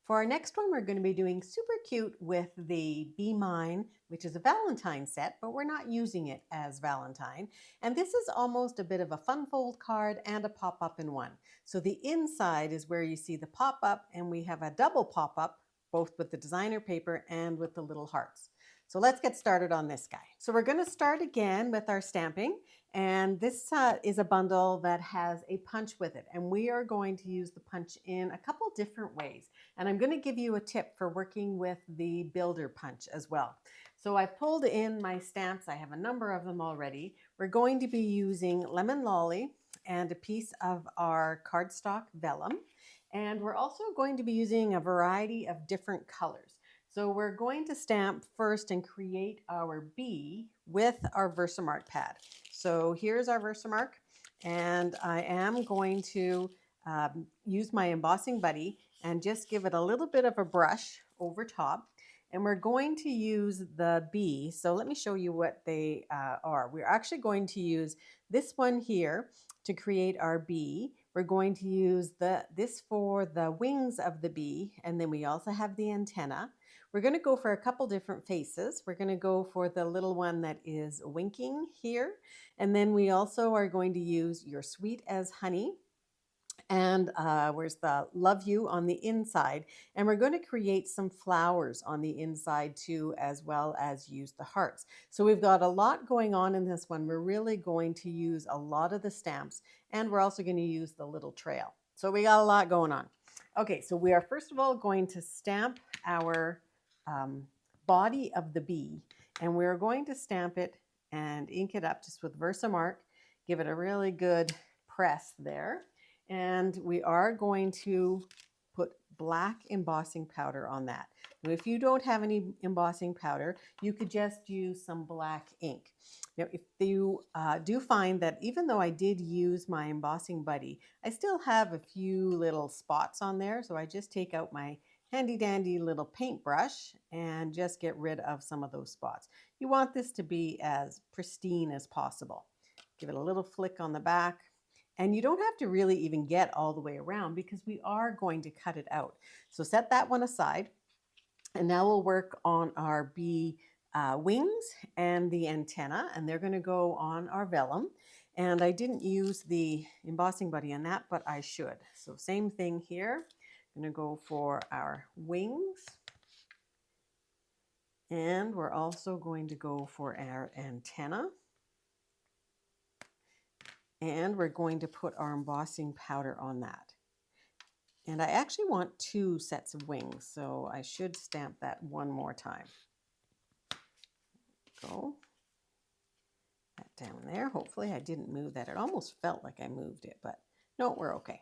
For our next one, we're going to be doing super cute with the Be Mine, which is a Valentine set, but we're not using it as Valentine. And this is almost a bit of a fun fold card and a pop-up in one. So the inside is where you see the pop-up, and we have a double pop-up, both with the designer paper and with the little hearts. So let's get started on this guy. So we're going to start again with our stamping. And this is a bundle that has a punch with it. And we are going to use the punch in a couple different ways. And I'm going to give you a tip for working with the builder punch as well. So I've pulled in my stamps. I have a number of them already. We're going to be using Lemon Lolly and a piece of our cardstock vellum. And we're also going to be using a variety of different colors. So we're going to stamp first and create our bee with our Versamark pad. So here's our Versamark, and I am going to use my embossing buddy and just give it a little bit of a brush over top. And we're going to use the bee. So let me show you what they are. We're actually going to use this one here to create our bee. We're going to use this for the wings of the bee, and then we also have the antenna. We're going to go for a couple different faces. We're going to go for the little one that is winking here. And then we also are going to use You're Sweet as Honey. And where's the Love You on the inside. And we're going to create some flowers on the inside too, as well as use the hearts. So we've got a lot going on in this one. We're really going to use a lot of the stamps, and we're also going to use the little trail. So we got a lot going on. Okay, so we are first of all going to stamp our body of the bee, and we're going to stamp it and ink it up just with Versamark. Give it a really good press there. And we are going to put black embossing powder on that. Now, if you don't have any embossing powder, you could just use some black ink. Now, if you do find that even though I did use my embossing buddy, I still have a few little spots on there. So I just take out my handy dandy little paintbrush and just get rid of some of those spots. You want this to be as pristine as possible. Give it a little flick on the back. And you don't have to really even get all the way around because we are going to cut it out. So set that one aside. And now we'll work on our bee wings and the antenna, and they're going to go on our vellum. And I didn't use the embossing buddy on that, but I should. So same thing here. I'm going to go for our wings. And we're also going to go for our antenna. And we're going to put our embossing powder on that. And I actually want 2 sets of wings, so I should stamp that one more time. Go. That down there. Hopefully I didn't move that. It almost felt like I moved it, but no, we're okay.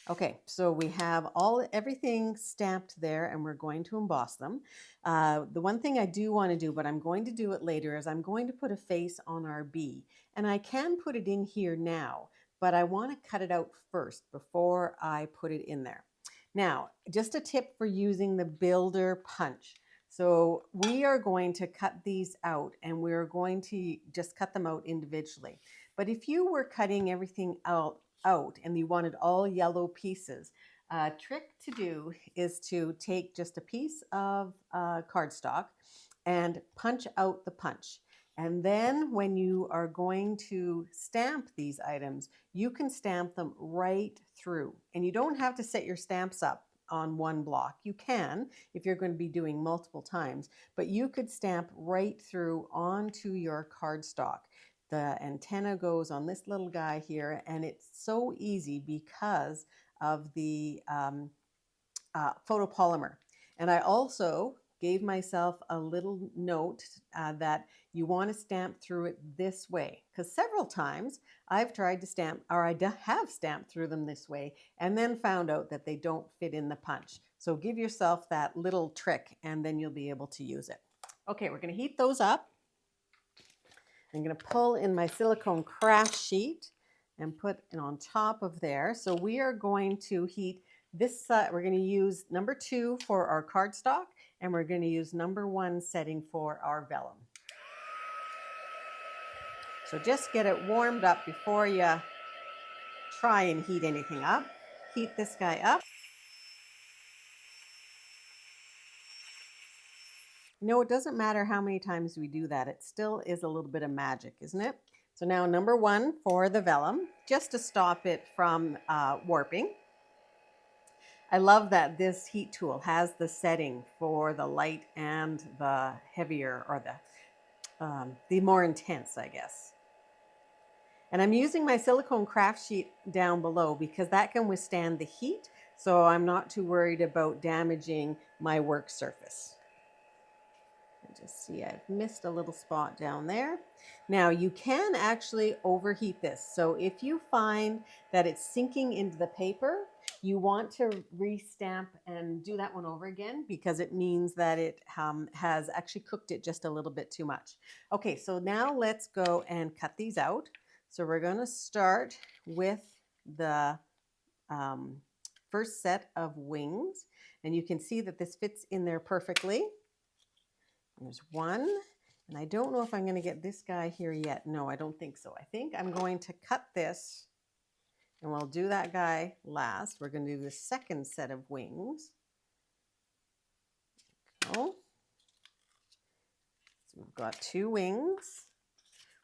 Okay, so we have everything stamped there, and we're going to emboss them. The one thing I do want to do, but I'm going to do it later, is I'm going to put a face on our bee. And I can put it in here now, but I want to cut it out first before I put it in there. Now, just a tip for using the builder punch. So we are going to cut these out, and we're going to just cut them out individually. But if you were cutting everything out and you wanted all yellow pieces, a trick to do is to take just a piece of cardstock and punch out the punch. And then when you are going to stamp these items, you can stamp them right through. And you don't have to set your stamps up on one block. You can if you're going to be doing multiple times, but you could stamp right through onto your cardstock. The antenna goes on this little guy here, and it's so easy because of the photopolymer. And I also gave myself a little note that you want to stamp through it this way, because several times I've tried to stamp, or I have stamped through them this way, and then found out that they don't fit in the punch. So give yourself that little trick, and then you'll be able to use it. Okay, we're going to heat those up. I'm going to pull in my silicone craft sheet and put it on top of there. So we are going to heat this, we're going to use number 2 for our cardstock, and we're going to use number 1 setting for our vellum. So just get it warmed up before you try and heat anything up. Heat this guy up. You know, it doesn't matter how many times we do that, it still is a little bit of magic, isn't it? So now number 1 for the vellum, just to stop it from warping. I love that this heat tool has the setting for the light and the heavier, or the more intense, I guess. And I'm using my silicone craft sheet down below because that can withstand the heat, so I'm not too worried about damaging my work surface. Just see, I've missed a little spot down there. Now you can actually overheat this. So if you find that it's sinking into the paper, you want to restamp and do that one over again, because it means that it has actually cooked it just a little bit too much. Okay, so now let's go and cut these out. So we're going to start with the first set of wings, and you can see that this fits in there perfectly. There's one, and I don't know if I'm going to get this guy here yet. No, I don't think so. I think I'm going to cut this, and we'll do that guy last. We're going to do the second set of wings. So we've got 2 wings.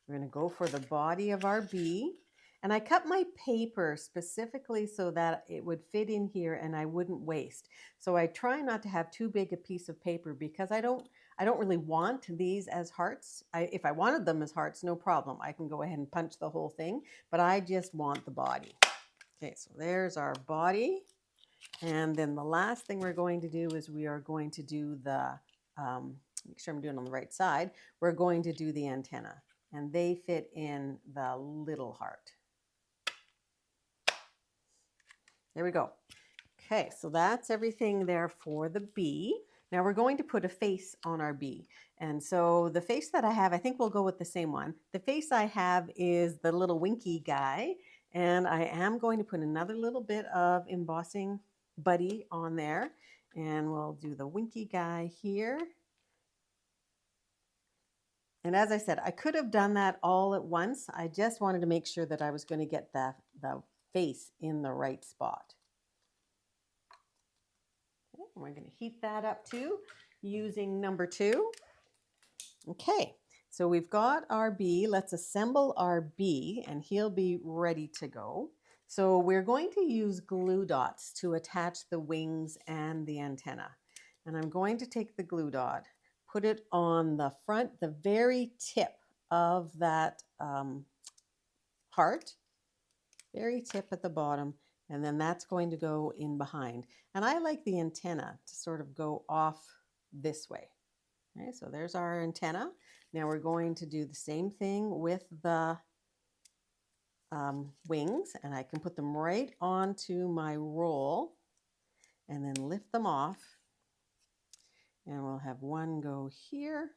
We're going to go for the body of our bee. And I cut my paper specifically so that it would fit in here and I wouldn't waste. So I try not to have too big a piece of paper because I don't really want these as hearts. If I wanted them as hearts, no problem. I can go ahead and punch the whole thing, but I just want the body. Okay, so there's our body. And then the last thing we're going to do is we are going to do the, make sure I'm doing it on the right side, we're going to do the antenna. And they fit in the little heart. There we go. Okay, so that's everything there for the bee. Now we're going to put a face on our bee. And so the face that I have, I think we'll go with the same one. The face I have is the little winky guy. And I am going to put another little bit of embossing buddy on there. And we'll do the winky guy here. And as I said, I could have done that all at once. I just wanted to make sure that I was going to get the face in the right spot. Okay, we're going to heat that up too using number 2. Okay, so we've got our bee. Let's assemble our bee and he'll be ready to go. So we're going to use glue dots to attach the wings and the antenna. And I'm going to take the glue dot, put it on the front, the very tip of that heart, very tip at the bottom, and then that's going to go in behind. And I like the antenna to sort of go off this way. Okay, so there's our antenna. Now we're going to do the same thing with the wings, and I can put them right onto my roll and then lift them off. And we'll have one go here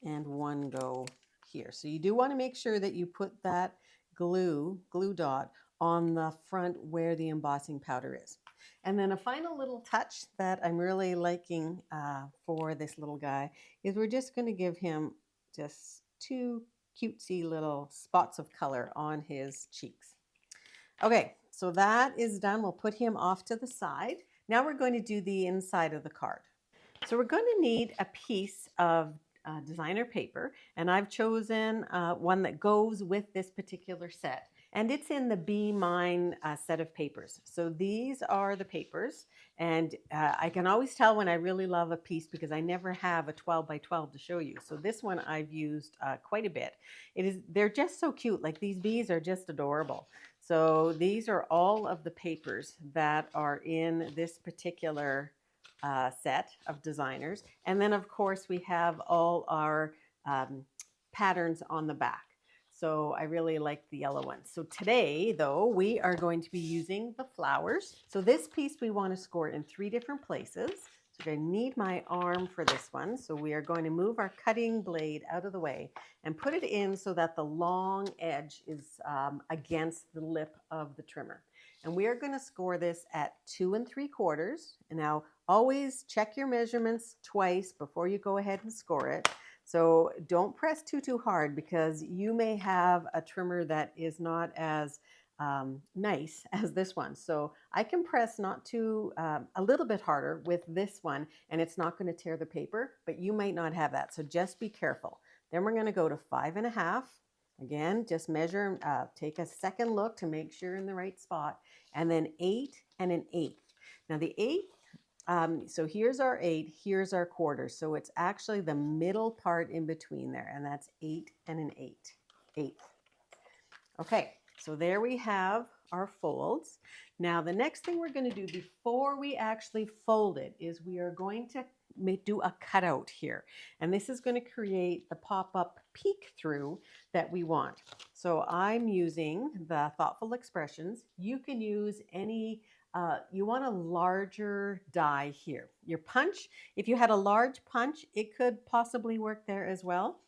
and one go here. So you do want to make sure that you put that glue dot on the front where the embossing powder is. And then a final little touch that I'm really liking for this little guy is we're just going to give him just 2 cutesy little spots of color on his cheeks. Okay, so that is done. We'll put him off to the side. Now we're going to do the inside of the card. So we're going to need a piece of designer paper, and I've chosen one that goes with this particular set. And it's in the Be Mine set of papers. So these are the papers, and I can always tell when I really love a piece because I never have a 12 by 12 to show you. So this one I've used quite a bit. They're just so cute. Like, these bees are just adorable. So these are all of the papers that are in this particular set of designers. And then, of course, we have all our patterns on the back. So I really like the yellow ones. So today, though, we are going to be using the flowers. So this piece we want to score in 3 different places. So I need my arm for this one. So we are going to move our cutting blade out of the way and put it in so that the long edge is against the lip of the trimmer. And we are going to score this at 2 3/4. And now always check your measurements twice before you go ahead and score it. So don't press too hard because you may have a trimmer that is not as nice as this one. So I can press not too, a little bit harder with this one, and it's not going to tear the paper, but you might not have that. So just be careful. Then we're going to go to 5.5. Again, just measure, take a second look to make sure you're in the right spot, and then 8 and an 1/8. Now the 1/8, so here's our 8, here's our quarter. So it's actually the middle part in between there, and that's 8 and an 1/8. Okay, so there we have our folds. Now the next thing we're going to do before we actually fold it is we are going to do a cutout here. And this is going to create the pop-up peek through that we want. So I'm using the Thoughtful Expressions. You can use any, you want a larger die here. Your punch, if you had a large punch, it could possibly work there as well.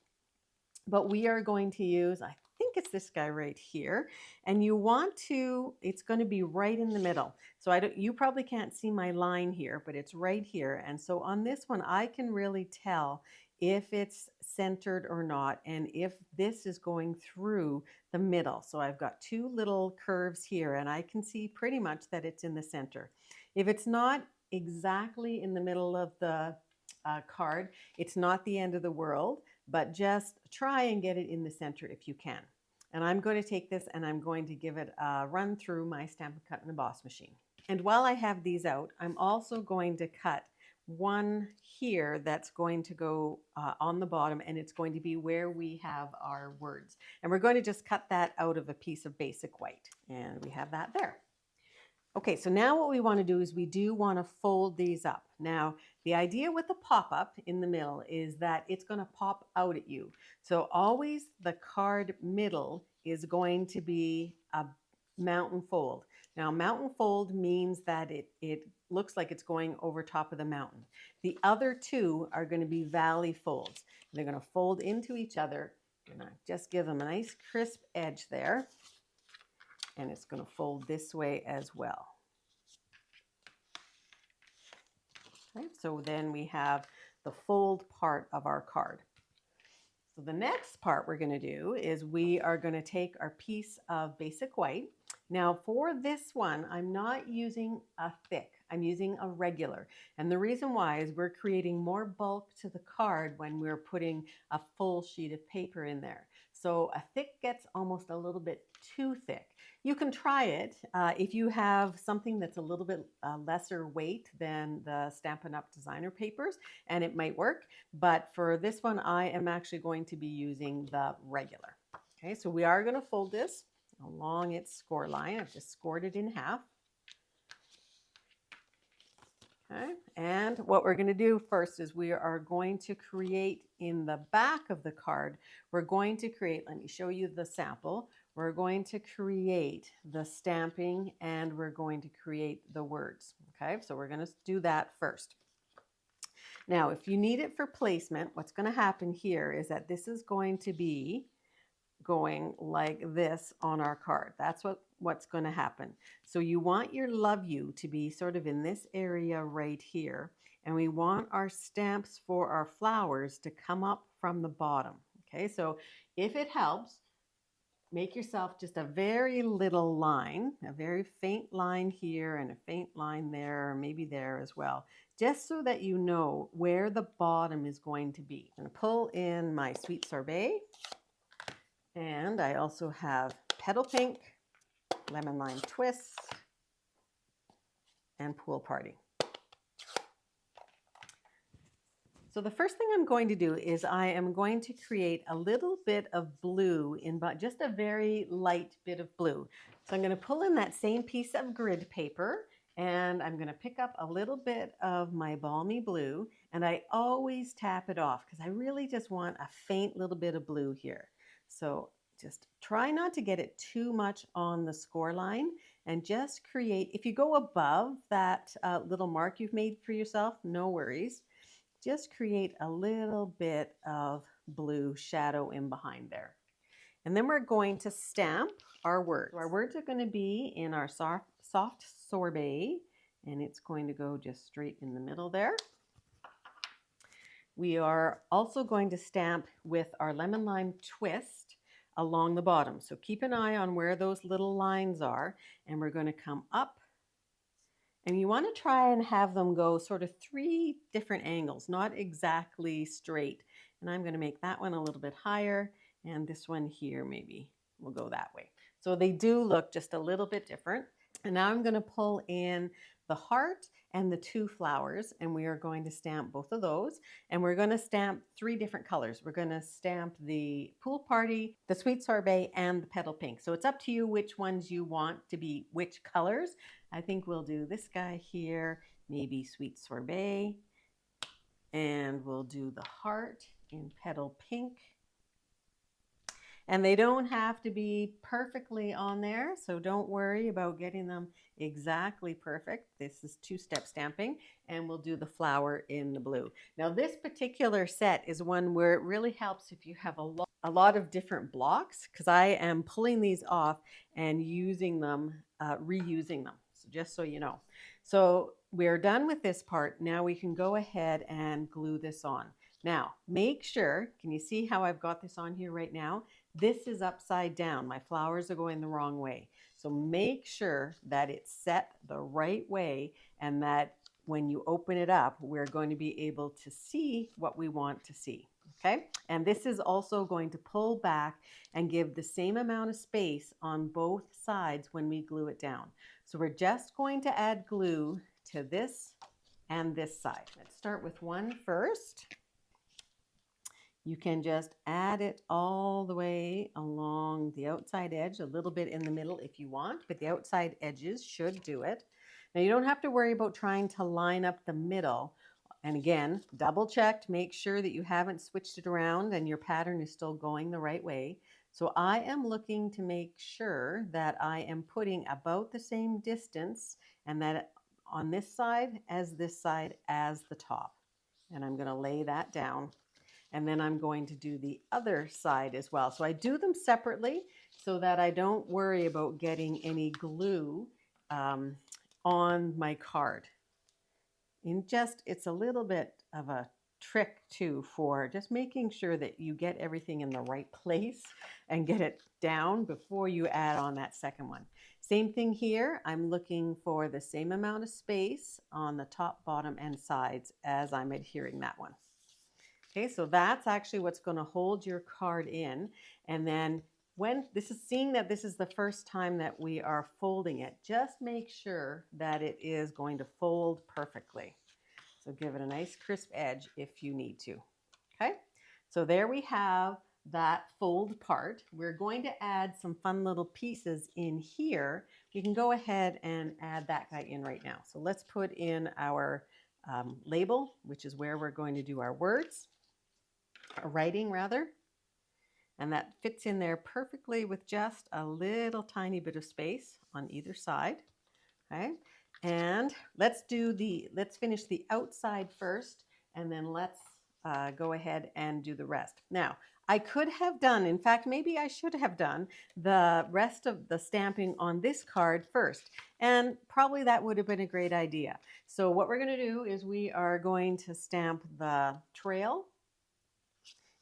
But we are going to use, I think it's this guy right here, and you want to, it's going to be right in the middle. So you probably can't see my line here, but it's right here. And so on this one, I can really tell if it's centered or not, and if this is going through the middle. So I've got two little curves here, and I can see pretty much that it's in the center. If it's not exactly in the middle of the card, it's not the end of the world, but just try and get it in the center if you can. And I'm going to take this and I'm going to give it a run through my Stampin' Cut and Emboss machine. And while I have these out, I'm also going to cut one here that's going to go on the bottom, and it's going to be where we have our words. And we're going to just cut that out of a piece of basic white. And we have that there. Okay, so now what we want to do is we do want to fold these up. Now, the idea with the pop-up in the middle is that it's going to pop out at you. So always the card middle is going to be a mountain fold. Now, mountain fold means that it looks like it's going over top of the mountain. The other two are going to be valley folds. They're going to fold into each other. You're going to just give them a nice crisp edge there. And it's going to fold this way as well. Okay, so then we have the fold part of our card. So the next part we're going to do is we are going to take our piece of basic white. Now for this one, I'm not using a thick, I'm using a regular. And the reason why is we're creating more bulk to the card when we're putting a full sheet of paper in there. So a thick gets almost a little bit too thick. You can try it if you have something that's a little bit lesser weight than the Stampin' Up! Designer papers, and it might work. But for this one, I am actually going to be using the regular. Okay, so we are going to fold this along its score line. I've just scored it in half. Okay, and what we're going to do first is we are going to create in the back of the card, we're going to create, let me show you the sample. We're going to create the stamping and we're going to create the words. Okay, so we're going to do that first. Now, if you need it for placement, what's going to happen here is that this is going to be going like this on our card. That's what's going to happen. So you want your love you to be sort of in this area right here. And we want our stamps for our flowers to come up from the bottom. Okay, so if it helps, make yourself just a very little line, a very faint line here and a faint line there, or maybe there as well, just so that you know where the bottom is going to be. I'm going to pull in my Sweet Sorbet, and I also have Petal Pink, Lemon Lime Twist, and Pool Party. So the first thing I'm going to do is I am going to create a little bit of blue in just a very light bit of blue. So I'm going to pull in that same piece of grid paper and I'm going to pick up a little bit of my balmy blue, and I always tap it off because I really just want a faint little bit of blue here. So just try not to get it too much on the score line and just create, if you go above that little mark you've made for yourself, no worries. Just create a little bit of blue shadow in behind there. And then we're going to stamp our words. Our words are going to be in our soft sorbet, and it's going to go just straight in the middle there. We are also going to stamp with our lemon lime twist. along the bottom. So keep an eye on where those little lines are, and we're going to come up. And you want to try and have them go sort of 3 different angles, not exactly straight. And I'm going to make that one a little bit higher, and this one here maybe will go that way. So they do look just a little bit different. And now I'm going to pull in the heart and the 2 flowers, and we are going to stamp both of those. And we're going to stamp 3 different colors. We're going to stamp the pool party, the sweet sorbet, and the petal pink. So it's up to you which ones you want to be which colors. I think we'll do this guy here, maybe sweet sorbet, and we'll do the heart in petal pink. And they don't have to be perfectly on there, so don't worry about getting them exactly perfect. This is 2-step stamping, and we'll do the flower in the blue. Now this particular set is one where it really helps if you have a lot of different blocks, because I am pulling these off and using them, reusing them, so just so you know. So we're done with this part. Now we can go ahead and glue this on. Now make sure, can you see how I've got this on here right now? This is upside down. My flowers are going the wrong way. So make sure that it's set the right way, and that when you open it up, we're going to be able to see what we want to see. Okay? And this is also going to pull back and give the same amount of space on both sides when we glue it down. So we're just going to add glue to this and this side. Let's start with one first. You can just add it all the way along the outside edge, a little bit in the middle if you want, but the outside edges should do it. Now you don't have to worry about trying to line up the middle. And again, double check to make sure that you haven't switched it around and your pattern is still going the right way. So I am looking to make sure that I am putting about the same distance, and that on this side as the top. And I'm going to lay that down. And then I'm going to do the other side as well. So I do them separately so that I don't worry about getting any glue on my card. It's a little bit of a trick too for just making sure that you get everything in the right place and get it down before you add on that second one. Same thing here. I'm looking for the same amount of space on the top, bottom, and sides as I'm adhering that one. Okay, so that's actually what's going to hold your card in. And then seeing that this is the first time that we are folding it, just make sure that it is going to fold perfectly. So give it a nice crisp edge if you need to. Okay, so there we have that fold part. We're going to add some fun little pieces in here. We can go ahead and add that guy in right now. So let's put in our label, which is where we're going to do our words. Writing rather, and that fits in there perfectly with just a little tiny bit of space on either side. Okay, and let's finish the outside first, and then let's go ahead and do the rest. Now I could have done, in fact maybe I should have done the rest of the stamping on this card first, and probably that would have been a great idea. So what we're going to do is we are going to stamp the trail.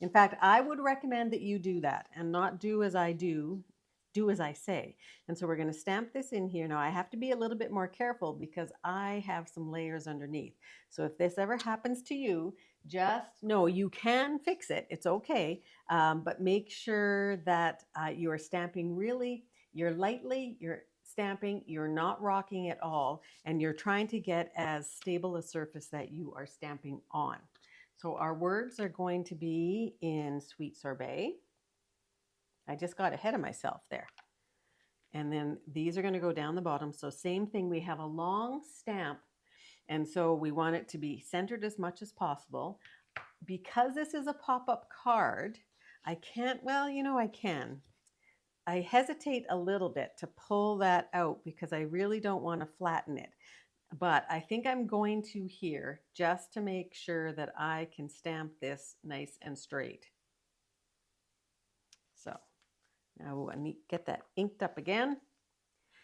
In fact, I would recommend that you do that and not do as I do as I say. And so we're going to stamp this in here. Now I have to be a little bit more careful because I have some layers underneath. So if this ever happens to you, just know you can fix it. It's okay. But make sure that you're stamping you're stamping, you're not rocking at all, and you're trying to get as stable a surface that you are stamping on. So our words are going to be in sweet sorbet. I just got ahead of myself there. And then these are going to go down the bottom. So same thing, we have a long stamp, and so we want it to be centered as much as possible. Because this is a pop-up card, I can't, well, you know I can. I hesitate a little bit to pull that out because I really don't want to flatten it. But I think I'm going to here just to make sure that I can stamp this nice and straight. So now I need to get that inked up again.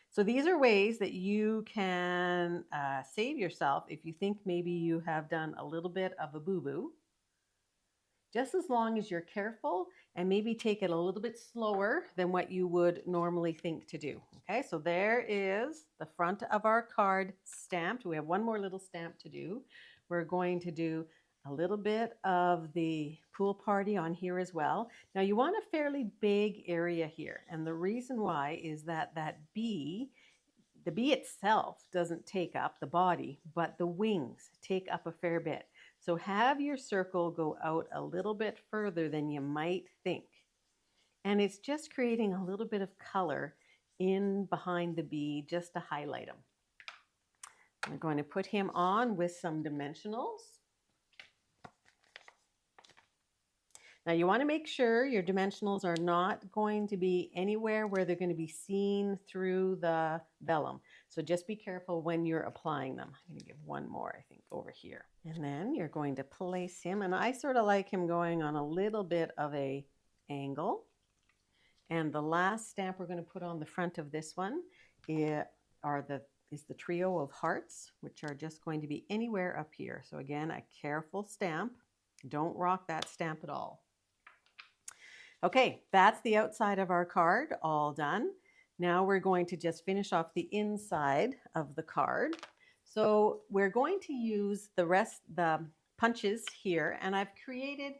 So these are ways that you can save yourself if you think maybe you have done a little bit of a boo-boo. just as long as you're careful and maybe take it a little bit slower than what you would normally think to do. Okay, so there is the front of our card stamped. We have one more little stamp to do. We're going to do a little bit of the pool party on here as well. Now you want a fairly big area here, and the reason why is that the bee itself doesn't take up the body, but the wings take up a fair bit. So have your circle go out a little bit further than you might think. And it's just creating a little bit of color in behind the bee just to highlight him. I'm going to put him on with some dimensionals. Now you want to make sure your dimensionals are not going to be anywhere where they're going to be seen through the vellum. So just be careful when you're applying them. I'm going to give one more, I think, over here. And then you're going to place him, and I sort of like him going on a little bit of a angle. And the last stamp we're going to put on the front of this one is the trio of hearts, which are just going to be anywhere up here. So again, a careful stamp. Don't rock that stamp at all. Okay, that's the outside of our card, all done. Now we're going to just finish off the inside of the card. So we're going to use the punches here, and I've created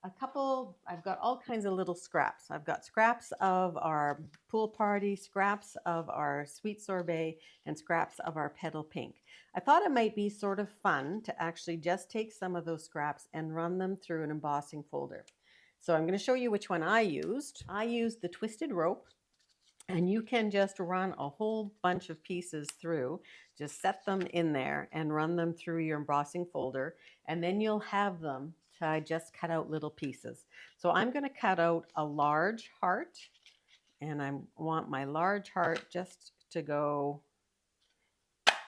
a couple, I've got all kinds of little scraps. I've got scraps of our pool party, scraps of our sweet sorbet, and scraps of our petal pink. I thought it might be sort of fun to actually just take some of those scraps and run them through an embossing folder. So I'm going to show you which one I used. I used the twisted rope, and you can just run a whole bunch of pieces through. Just set them in there and run them through your embossing folder, and then you'll have them to just cut out little pieces. So I'm going to cut out a large heart, and I want my large heart just to go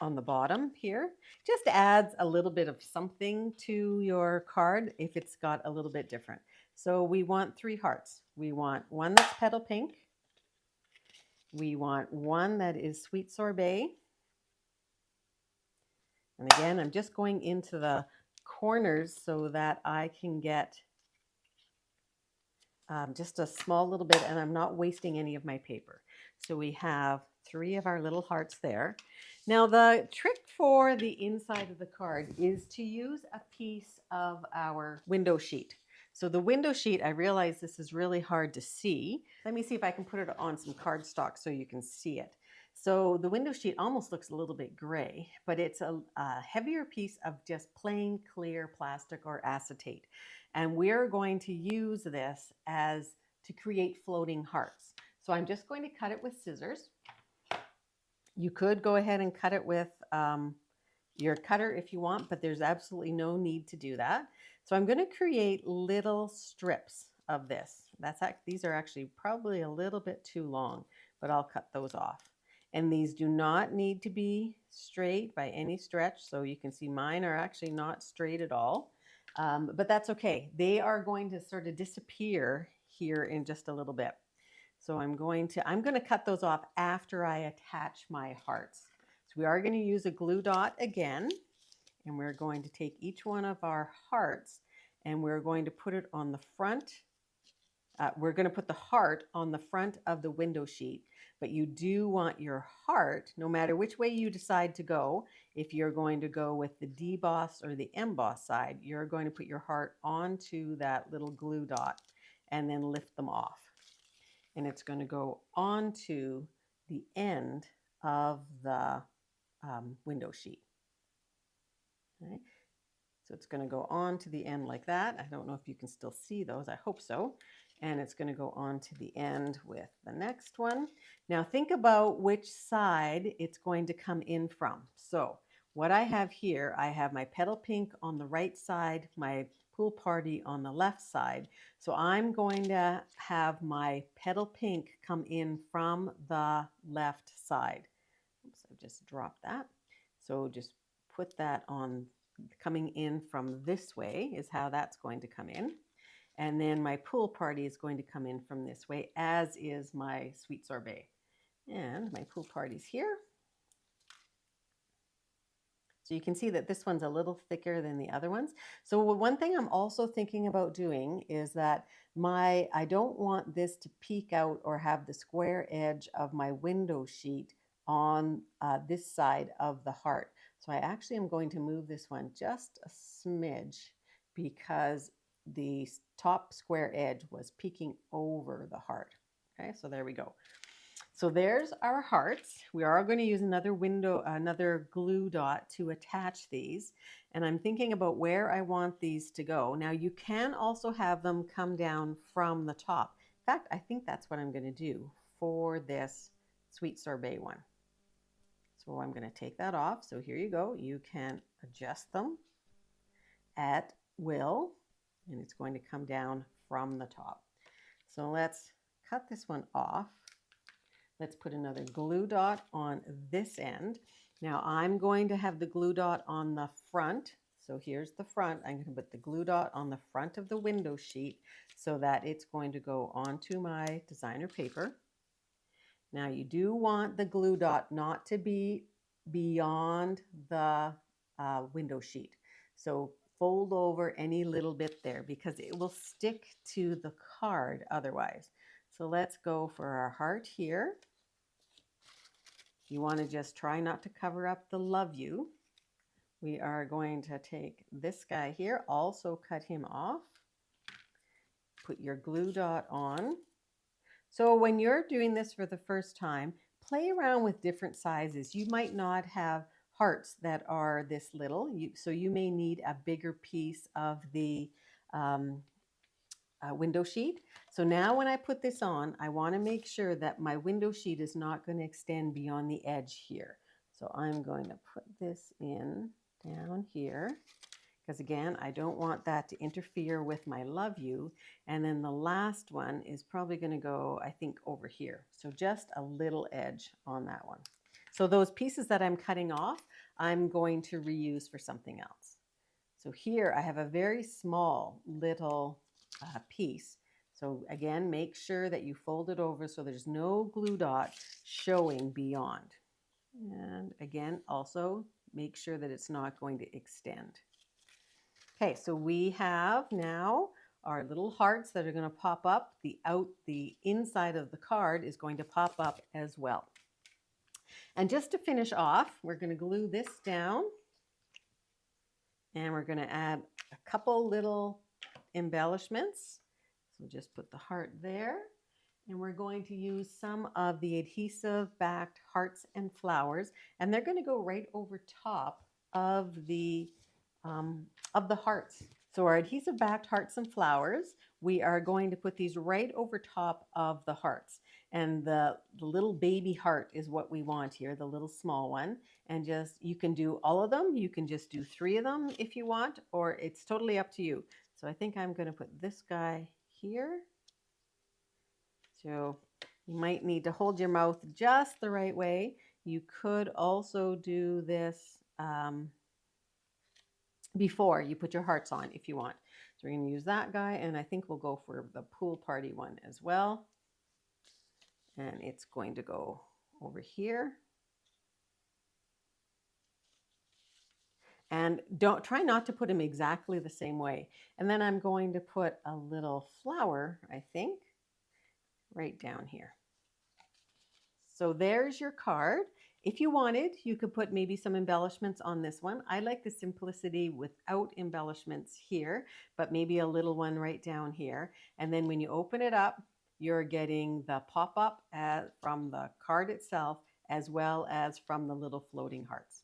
on the bottom here. Just adds a little bit of something to your card if it's got a little bit different. So we want 3 hearts. We want one that's petal pink. We want one that is sweet sorbet. And again, I'm just going into the corners so that I can get just a small little bit, and I'm not wasting any of my paper. So we have 3 of our little hearts there. Now the trick for the inside of the card is to use a piece of our window sheet. So the window sheet, I realize this is really hard to see. Let me see if I can put it on some cardstock so you can see it. So the window sheet almost looks a little bit gray, but it's a heavier piece of just plain clear plastic or acetate. And we're going to use this as to create floating hearts. So I'm just going to cut it with scissors. You could go ahead and cut it with your cutter if you want, but there's absolutely no need to do that. So I'm going to create little strips of this. These are actually probably a little bit too long, but I'll cut those off. And these do not need to be straight by any stretch. So you can see mine are actually not straight at all, but that's okay. They are going to sort of disappear here in just a little bit. So I'm going to cut those off after I attach my hearts. So we are going to use a glue dot again, and we're going to take each one of our hearts and we're going to put it on the front. We're going to put the heart on the front of the window sheet, but you do want your heart, no matter which way you decide to go, if you're going to go with the deboss or the emboss side, you're going to put your heart onto that little glue dot and then lift them off. And it's going to go onto the end of the window sheet. Okay. So it's going to go on to the end like that. I don't know if you can still see those. I hope so. And it's going to go on to the end with the next one. Now think about which side it's going to come in from. So what I have here, I have my petal pink on the right side, my pool party on the left side. So I'm going to have my petal pink come in from the left side. Oops, I just dropped that. So just put that on, coming in from this way is how that's going to come in. And then my pool party is going to come in from this way, as is my sweet sorbet. And my pool party's here. So you can see that this one's a little thicker than the other ones. So one thing I'm also thinking about doing is that I don't want this to peek out or have the square edge of my window sheet on this side of the heart. So I actually am going to move this one just a smidge because the top square edge was peeking over the heart. Okay, so there we go. So there's our hearts. We are going to use another glue dot to attach these. And I'm thinking about where I want these to go. Now you can also have them come down from the top. In fact, I think that's what I'm going to do for this sweet sorbet one. So I'm going to take that off. So here you go. You can adjust them at will, and it's going to come down from the top. So let's cut this one off. Let's put another glue dot on this end. Now I'm going to have the glue dot on the front. So here's the front. I'm going to put the glue dot on the front of the window sheet so that it's going to go onto my designer paper. Now you do want the glue dot not to be beyond the window sheet. So fold over any little bit there because it will stick to the card otherwise. So let's go for our heart here. You want to just try not to cover up the love you. We are going to take this guy here, also cut him off. Put your glue dot on. So when you're doing this for the first time, play around with different sizes. You might not have hearts that are this little, so you may need a bigger piece of the window sheet. So now when I put this on, I want to make sure that my window sheet is not going to extend beyond the edge here. So I'm going to put this in down here because again, I don't want that to interfere with my love you. And then the last one is probably going to go, I think, over here. So just a little edge on that one. So those pieces that I'm cutting off, I'm going to reuse for something else. So here I have a very small little piece. So again, make sure that you fold it over so there's no glue dot showing beyond. And again, also make sure that it's not going to extend. Okay, so we have now our little hearts that are going to pop up. The inside of the card is going to pop up as well. And just to finish off, we're going to glue this down. And we're going to add a couple little embellishments. So just put the heart there. And we're going to use some of the adhesive backed hearts and flowers. And they're going to go right over top of the hearts. So our adhesive backed hearts and flowers, we are going to put these right over top of the hearts. And the little baby heart is what we want here, the little small one. And just, you can do all of them. You can just do 3 of them if you want, or it's totally up to you. So I think I'm going to put this guy here. So you might need to hold your mouth just the right way. You could also do this before you put your hearts on if you want. So we're going to use that guy, and I think we'll go for the pool party one as well. And it's going to go over here. And try not to put them exactly the same way. And then I'm going to put a little flower, I think, right down here. So there's your card. If you wanted, you could put maybe some embellishments on this one. I like the simplicity without embellishments here, but maybe a little one right down here. And then when you open it up, you're getting the pop-up from the card itself as well as from the little floating hearts.